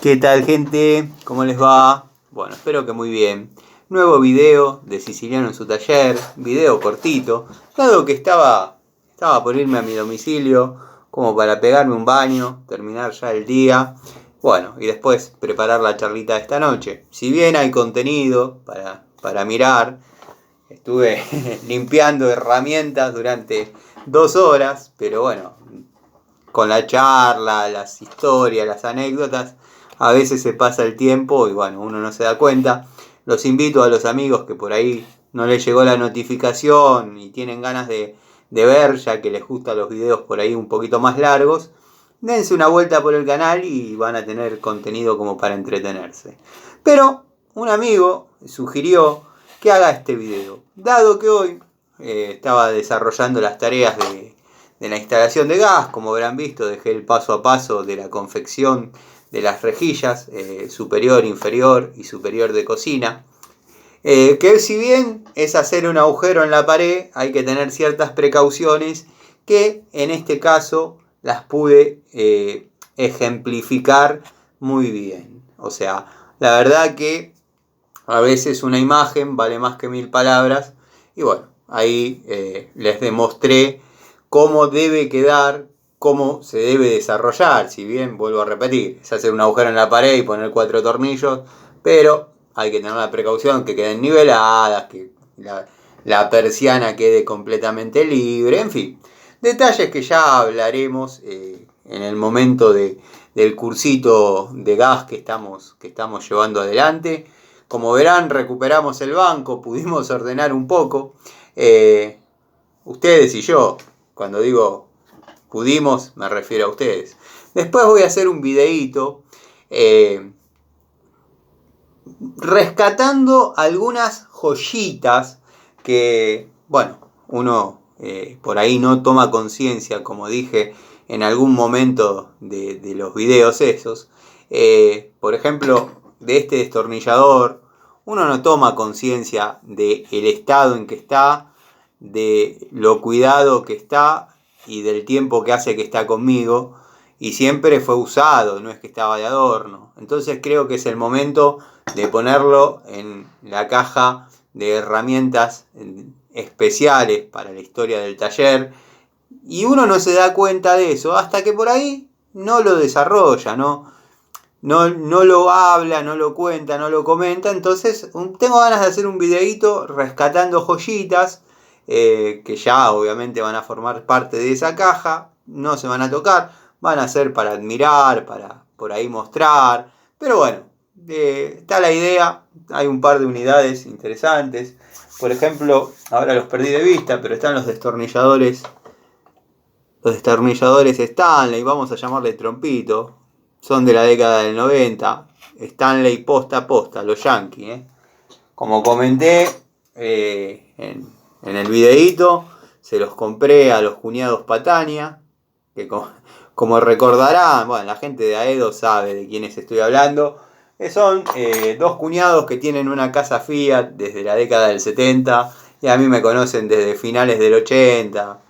¿Qué tal, gente? ¿Cómo les va? Bueno, espero que muy bien. Nuevo video de Siciliano en su taller, video cortito, dado que estaba por irme a mi domicilio, como para pegarme un baño, terminar ya el día, bueno, y después preparar la charlita de esta noche. Si bien hay contenido para mirar, estuve limpiando herramientas durante 2 horas, pero bueno, con la charla, las historias, las anécdotas, a veces se pasa el tiempo y bueno, uno no se da cuenta. Los invito a los amigos que por ahí no les llegó la notificación y tienen ganas de ver, ya que les gustan los videos por ahí un poquito más largos, dense una vuelta por el canal y van a tener contenido como para entretenerse. Pero un amigo sugirió que haga este video, dado que hoy estaba desarrollando las tareas de la instalación de gas. Como habrán visto, dejé el paso a paso de la confección de las rejillas superior, inferior y superior de cocina. Que si bien es hacer un agujero en la pared, hay que tener ciertas precauciones que en este caso las pude ejemplificar muy bien. O sea, la verdad que a veces una imagen vale más que 1000 palabras. Y bueno, ahí les demostré cómo debe quedar, cómo se debe desarrollar. Si bien, vuelvo a repetir, es hacer un agujero en la pared y poner 4 tornillos, pero hay que tener la precaución que queden niveladas, que la persiana quede completamente libre, en fin. Detalles que ya hablaremos en el momento del cursito de gas que estamos llevando adelante. Como verán, recuperamos el banco, pudimos ordenar un poco. Ustedes y yo, cuando digo pudimos, me refiero a ustedes. Después voy a hacer un videíto rescatando algunas joyitas que, bueno, uno por ahí no toma conciencia, como dije en algún momento de los videos esos. Por ejemplo, de este destornillador, uno no toma conciencia del estado en que está, de lo cuidado que está y del tiempo que hace que está conmigo. Y siempre fue usado, no es que estaba de adorno. Entonces creo que es el momento de ponerlo en la caja de herramientas especiales para la historia del taller. Y uno no se da cuenta de eso hasta que por ahí no lo desarrolla, no lo habla, no lo cuenta, no lo comenta. Entonces tengo ganas de hacer un videito rescatando joyitas que ya obviamente van a formar parte de esa caja, no se van a tocar, van a ser para admirar, para por ahí mostrar. Pero bueno, está la idea, hay un par de unidades interesantes. Por ejemplo, ahora los perdí de vista, pero están los destornilladores Stanley, vamos a llamarle trompito. Son de la década del 90. Stanley posta a posta, los Yankees. Como comenté en el videíto, se los compré a los cuñados Patania, que como recordarán, bueno, la gente de Aedo sabe de quiénes estoy hablando. Son dos cuñados que tienen una casa Fiat desde la década del 70 y a mí me conocen desde finales del 80.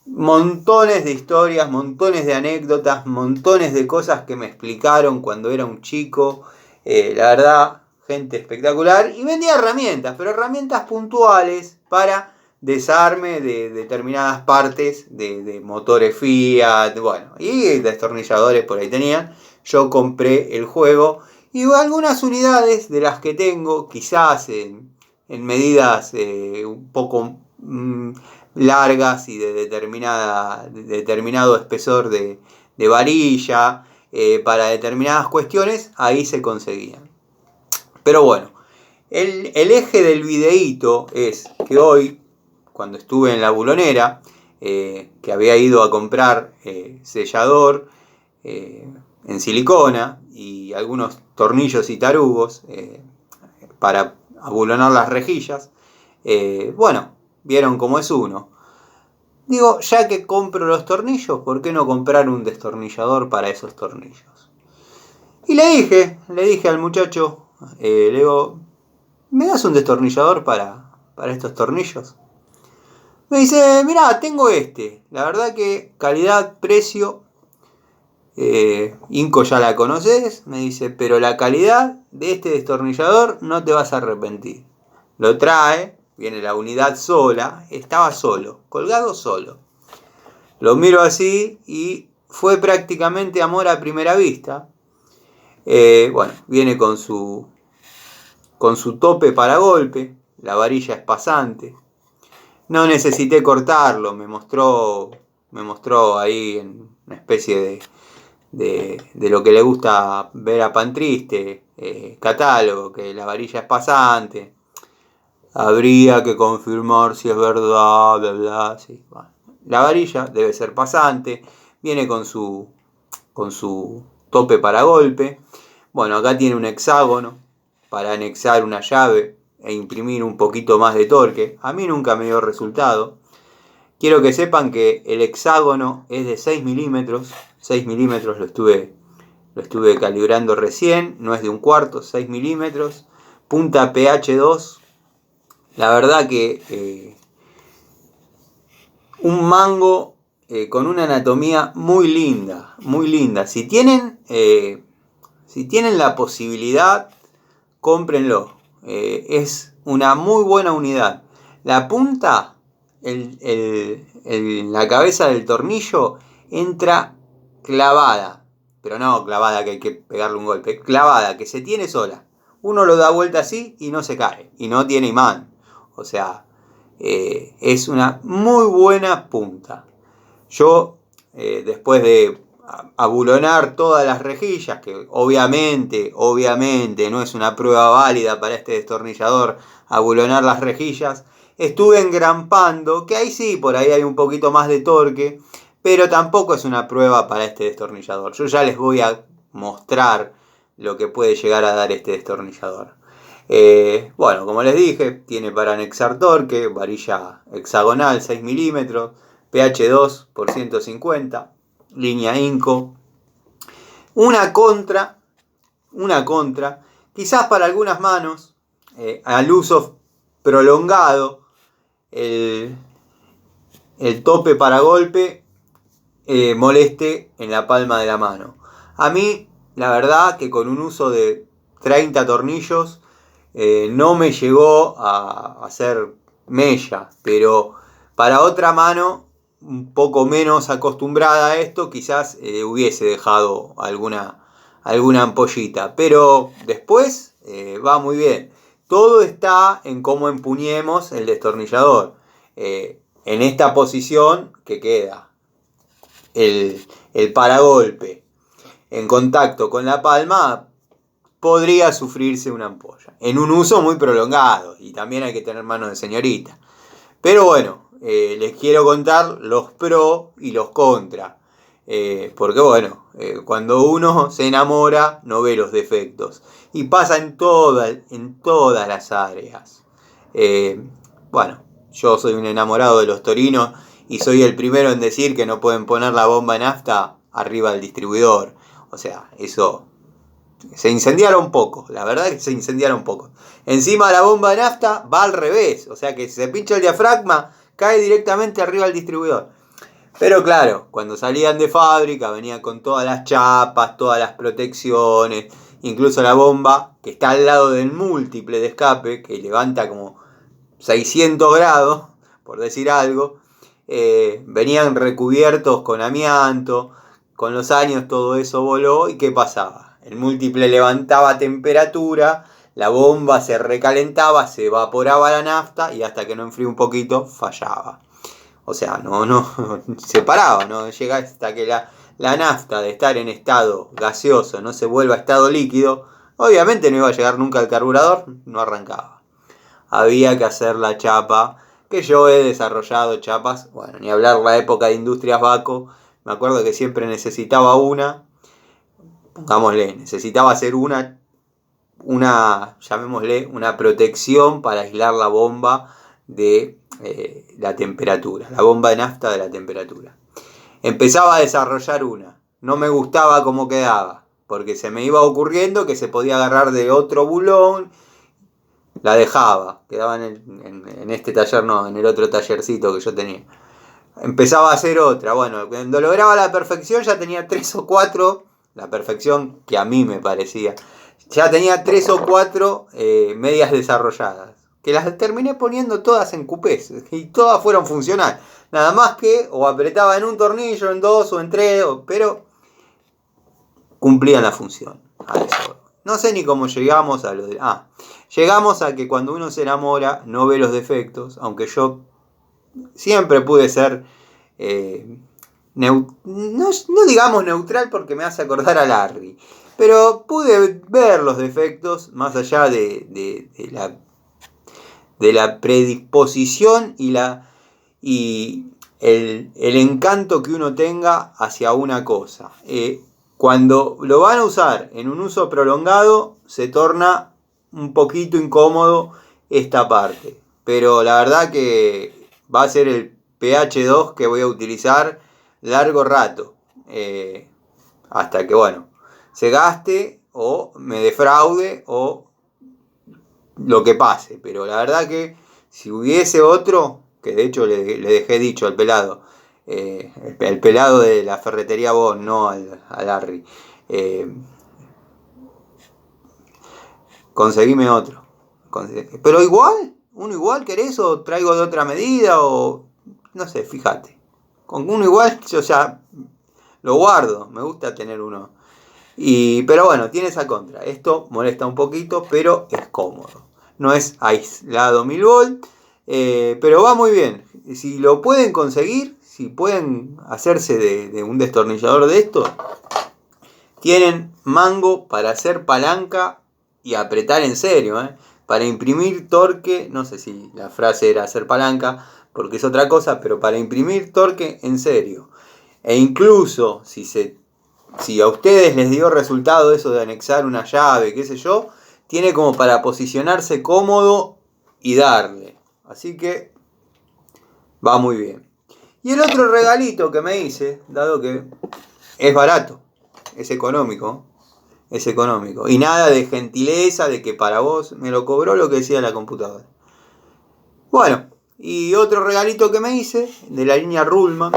Montones de historias, montones de anécdotas, montones de cosas que me explicaron cuando era un chico. La verdad, gente espectacular. Y vendía herramientas, pero herramientas puntuales para desarme de determinadas partes de motores Fiat, bueno, y destornilladores por ahí tenían. Yo compré el juego y algunas unidades de las que tengo, quizás en medidas un poco largas y de determinado espesor de varilla, para determinadas cuestiones, ahí se conseguían. Pero bueno, el eje del videíto es que hoy, cuando estuve en la bulonera, que había ido a comprar sellador en silicona y algunos tornillos y tarugos para abulonar las rejillas, bueno, vieron cómo es uno. Digo, ya que compro los tornillos, ¿por qué no comprar un destornillador para esos tornillos? Y le dije al muchacho, le digo, ¿me das un destornillador para estos tornillos? Me dice, mirá, tengo este. La verdad que calidad, precio, Inco ya la conoces, me dice, pero la calidad de este destornillador no te vas a arrepentir. Lo trae, viene la unidad sola, estaba solo, colgado solo. Lo miro así y fue prácticamente amor a primera vista. Bueno, viene con su tope para golpe, la varilla es pasante. No necesité cortarlo, me mostró ahí en una especie de lo que le gusta ver a Pan Triste, catálogo, que la varilla es pasante. Habría que confirmar si es verdad, bla bla, sí, bueno. La varilla debe ser pasante, viene con su tope para golpe. Bueno, acá tiene un hexágono para anexar una llave e imprimir un poquito más de torque. A mí nunca me dio resultado. Quiero que sepan que el hexágono es de 6 milímetros. 6 milímetros lo estuve calibrando recién. No es de 1/4, 6 milímetros. Punta PH2. La verdad que un mango con una anatomía muy linda. Muy linda. Si tienen la posibilidad, cómprenlo. Es una muy buena unidad. La punta, la cabeza del tornillo entra clavada. Pero no clavada que hay que pegarle un golpe. Clavada, que se tiene sola. Uno lo da vuelta así y no se cae. Y no tiene imán. O sea, es una muy buena punta. Yo, después de abulonar todas las rejillas, que obviamente no es una prueba válida para este destornillador, abulonar las rejillas, estuve engrampando, que ahí sí, por ahí hay un poquito más de torque, pero tampoco es una prueba para este destornillador. Yo ya les voy a mostrar lo que puede llegar a dar este destornillador. Bueno, como les dije, tiene para anexar torque, varilla hexagonal 6 milímetros, PH2 por 150, línea Inco. Una contra, quizás para algunas manos, al uso prolongado, el tope para golpe moleste en la palma de la mano. A mí, la verdad que con un uso de 30 tornillos no me llegó a hacer mella, pero para otra mano un poco menos acostumbrada a esto, quizás hubiese dejado alguna ampollita, pero después va muy bien. Todo está en cómo empuñemos el destornillador. En esta posición que queda el paragolpe en contacto con la palma, podría sufrirse una ampolla. En un uso muy prolongado, y también hay que tener mano de señorita. Pero bueno, les quiero contar los pros y los contras. Porque bueno, cuando uno se enamora no ve los defectos. Y pasa en todas las áreas. Bueno, yo soy un enamorado de los torinos y soy el primero en decir que no pueden poner la bomba de nafta arriba del distribuidor. O sea, eso se incendiaron poco, la verdad es que se incendiaron poco. Encima la bomba de nafta va al revés, o sea que si se pincha el diafragma, cae directamente arriba del distribuidor. Pero claro, cuando salían de fábrica venían con todas las chapas, todas las protecciones, incluso la bomba que está al lado del múltiple de escape, que levanta como 600 grados, por decir algo, venían recubiertos con amianto. Con los años todo eso voló y ¿qué pasaba? El múltiple levantaba temperatura, la bomba se recalentaba, se evaporaba la nafta y hasta que no enfrió un poquito fallaba. O sea, no se paraba, no llega hasta que la nafta de estar en estado gaseoso no se vuelva a estado líquido, obviamente no iba a llegar nunca al carburador, no arrancaba. Había que hacer la chapa, que yo he desarrollado chapas, bueno, ni hablar la época de Industrias Baco, me acuerdo que siempre necesitaba necesitaba hacer llamémosle, una protección para aislar la bomba de la temperatura, la bomba de nafta de la temperatura. Empezaba a desarrollar una, no me gustaba cómo quedaba, porque se me iba ocurriendo que se podía agarrar de otro bulón, la dejaba, quedaba en este taller, no, en el otro tallercito que yo tenía. empezaba a hacer otra. Bueno, cuando lograba la perfección ya tenía 3 o 4, la perfección que a mí me parecía, ya tenía 3 o 4 medias desarrolladas, que las terminé poniendo todas en cupés y todas fueron funcionales. Nada más que o apretaba en un tornillo, en 2 o en 3, pero cumplían la función. A eso. No sé ni cómo llegamos a lo de... llegamos a que cuando uno se enamora no ve los defectos, aunque yo siempre pude ser, no digamos neutral porque me hace acordar a Larry, pero pude ver los defectos más allá de la predisposición y el encanto que uno tenga hacia una cosa. Cuando lo van a usar en un uso prolongado, se torna un poquito incómodo esta parte. Pero la verdad que va a ser el pH2 que voy a utilizar largo rato. Hasta que, bueno, se gaste o me defraude o lo que pase. Pero la verdad que si hubiese otro, que de hecho le dejé dicho al pelado, el pelado de la ferretería Bon, no a Larry, conseguime otro. Pero igual, uno igual querés o traigo de otra medida o no sé, fíjate. Con uno igual, yo ya lo guardo, me gusta tener uno. Pero bueno, tiene esa contra. Esto molesta un poquito, pero es cómodo. No es aislado 1000 volt, pero va muy bien. Si lo pueden conseguir, si pueden hacerse de un destornillador de esto, tienen mango para hacer palanca y apretar en serio, para imprimir torque. No sé si la frase era hacer palanca, porque es otra cosa, pero para imprimir torque en serio. E incluso si a ustedes les dio resultado eso de anexar una llave, qué sé yo, tiene como para posicionarse cómodo y darle. Así que va muy bien. Y el otro regalito que me hice, dado que es barato, es económico, y nada de gentileza, de que para vos me lo cobró lo que decía la computadora. Bueno, y otro regalito que me hice, de la línea Ruhlmann,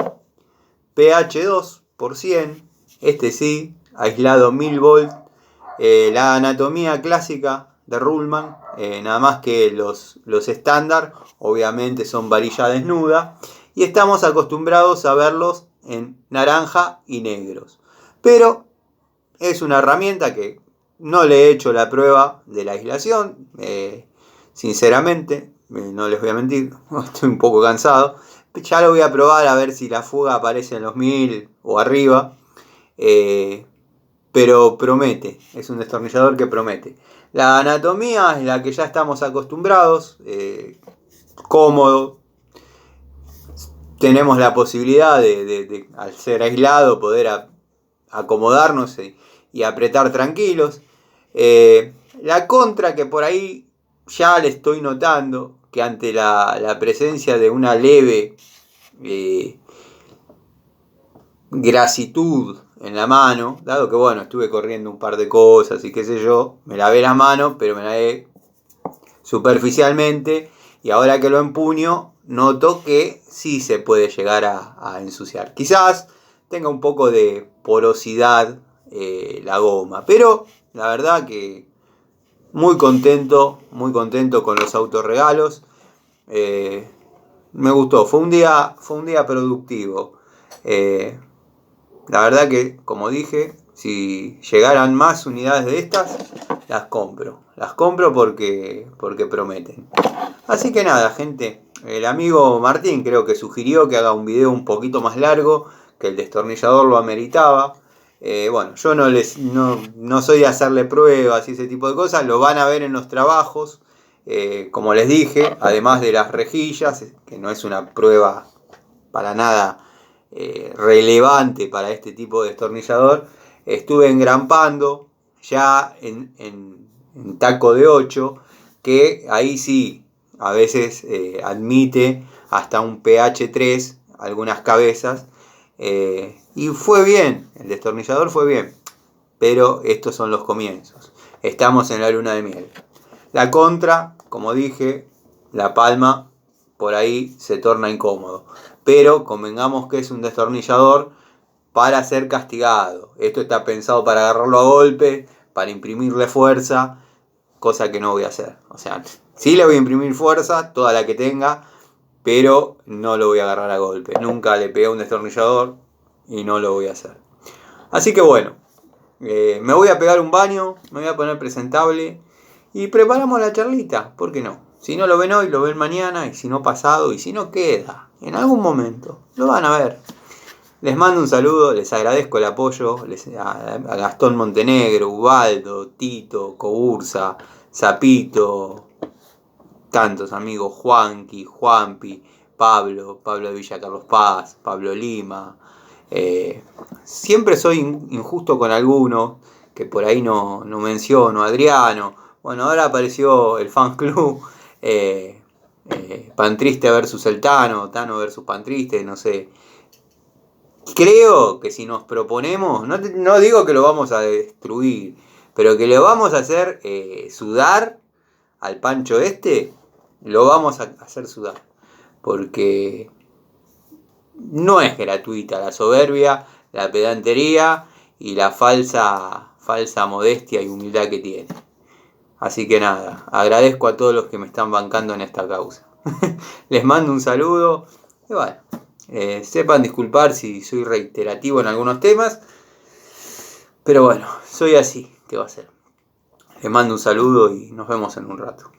pH2 por 100, este sí, aislado 1000 volt, la anatomía clásica de Ruhlmann, nada más que los estándar, obviamente son varilla desnuda, y estamos acostumbrados a verlos en naranja y negros. Pero es una herramienta que no le he hecho la prueba de la aislación, sinceramente, no les voy a mentir, estoy un poco cansado. Ya lo voy a probar a ver si la fuga aparece en los 1000 o arriba. Pero promete, es un destornillador que promete. La anatomía es la que ya estamos acostumbrados, cómodo. Tenemos la posibilidad de al ser aislado, poder acomodarnos y apretar tranquilos. La contra que por ahí ya le estoy notando, que ante la presencia de una leve grasitud en la mano, dado que bueno, estuve corriendo un par de cosas y qué sé yo, me lavé la mano, pero me lavé superficialmente, y ahora que lo empuño, noto que sí se puede llegar a ensuciar. Quizás tenga un poco de porosidad la goma, pero la verdad que muy contento con los autorregalos. Me gustó, fue un día productivo. La verdad que, como dije, si llegaran más unidades de estas, las compro. Las compro porque prometen. Así que nada, gente. El amigo Martín creo que sugirió que haga un video un poquito más largo, que el destornillador lo ameritaba. Bueno, yo no soy de hacerle pruebas y ese tipo de cosas. Lo van a ver en los trabajos. Como les dije, además de las rejillas, que no es una prueba para nada relevante para este tipo de destornillador, estuve engrampando ya en taco de 8, que ahí sí a veces admite hasta un pH 3 algunas cabezas, y fue bien, el destornillador fue bien, pero estos son los comienzos, estamos en la luna de miel. La contra, como dije, la palma por ahí se torna incómodo. Pero convengamos que es un destornillador para ser castigado. Esto está pensado para agarrarlo a golpe, para imprimirle fuerza, cosa que no voy a hacer. O sea, sí le voy a imprimir fuerza, toda la que tenga, pero no lo voy a agarrar a golpe. Nunca le pegué a un destornillador y no lo voy a hacer. Así que bueno, me voy a pegar un baño, me voy a poner presentable y preparamos la charlita, ¿por qué no? Si no lo ven hoy, lo ven mañana, y si no pasado, y si no queda, en algún momento, lo van a ver. Les mando un saludo, les agradezco el apoyo a Gastón Montenegro, Ubaldo, Tito, Cobursa, Zapito, tantos amigos, Juanqui, Juanpi, Pablo de Villa Carlos Paz, Pablo Lima. Siempre soy injusto con alguno, que por ahí no menciono, Adriano. Bueno, ahora apareció el fan club, Pantriste versus el Tano versus Pantriste, no sé. Creo que si nos proponemos, no digo que lo vamos a destruir, pero que le vamos a hacer sudar al Pancho este, lo vamos a hacer sudar. Porque no es gratuita la soberbia, la pedantería y la falsa modestia y humildad que tiene. Así que nada, agradezco a todos los que me están bancando en esta causa. Les mando un saludo y bueno, sepan disculpar si soy reiterativo en algunos temas, pero bueno, soy así, ¿qué va a ser? Les mando un saludo y nos vemos en un rato.